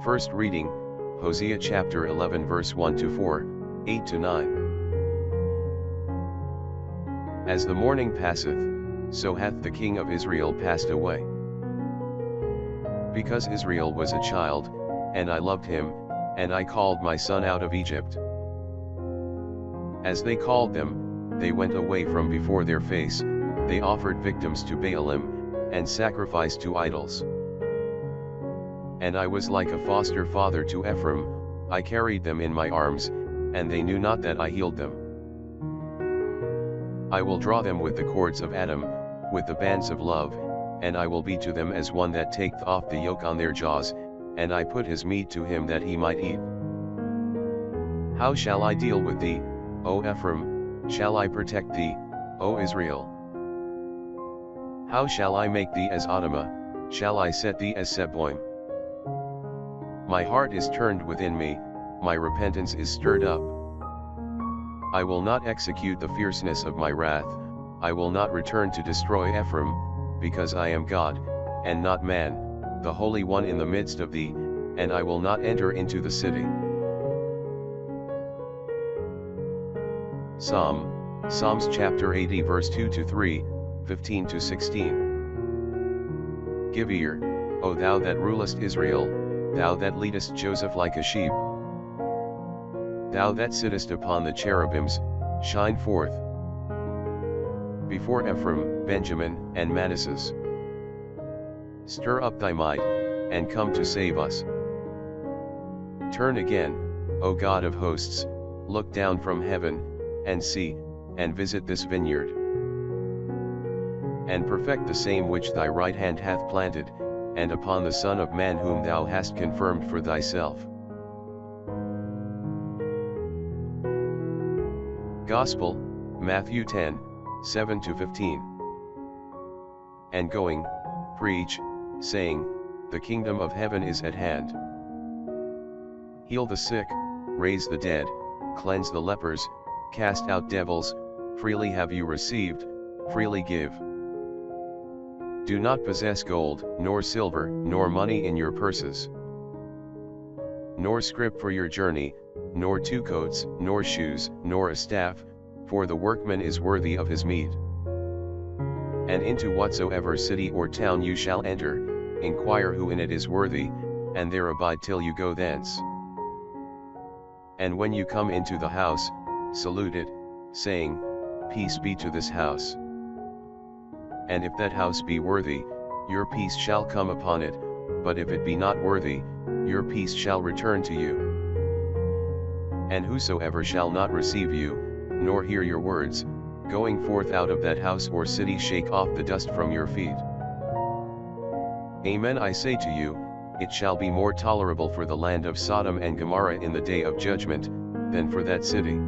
First reading, Hosea chapter 11 verse 1 to 4, 8 to 9. As the morning passeth, so hath the king of Israel passed away. Because Israel was a child, and I loved him, and I called my son out of Egypt. As they called them, they went away from before their face, they offered victims to Baalim, and sacrificed to idols. And I was like a foster father to Ephraim, I carried them in my arms, and they knew not that I healed them. I will draw them with the cords of Adam, with the bands of love, and I will be to them as one that taketh off the yoke on their jaws, and I put his meat to him that he might eat. How shall I deal with thee, O Ephraim? Shall I protect thee, O Israel? How shall I make thee as Adamah? Shall I set thee as Seboim? My heart is turned within me, my repentance is stirred up. I will not execute the fierceness of my wrath, I will not return to destroy Ephraim, because I am God, and not man, the Holy One in the midst of thee, and I will not enter into the city. Psalms chapter 80 verse 2 to 3, 15 to 16. Give ear, O thou that rulest Israel, thou that leadest Joseph like a sheep. Thou that sittest upon the cherubims, shine forth before Ephraim, Benjamin, and Manasseh. Stir up thy might, and come to save us. Turn again, O God of hosts, look down from heaven, and see, and visit this vineyard. And perfect the same which thy right hand hath planted, and upon the Son of Man whom thou hast confirmed for thyself. Gospel, Matthew 10, 7 to 15. And going, preach, saying, the kingdom of heaven is at hand. Heal the sick, raise the dead, cleanse the lepers, cast out devils, freely have you received, freely give. Do not possess gold, nor silver, nor money in your purses, nor scrip for your journey, nor 2 coats, nor shoes, nor a staff, for the workman is worthy of his meat. And into whatsoever city or town you shall enter, inquire who in it is worthy, and there abide till you go thence. And when you come into the house, salute it, saying, Peace be to this house. And if that house be worthy, your peace shall come upon it, but if it be not worthy, your peace shall return to you. And whosoever shall not receive you, nor hear your words, going forth out of that house or city, shake off the dust from your feet. Amen, I say to you, it shall be more tolerable for the land of Sodom and Gomorrah in the day of judgment, than for that city.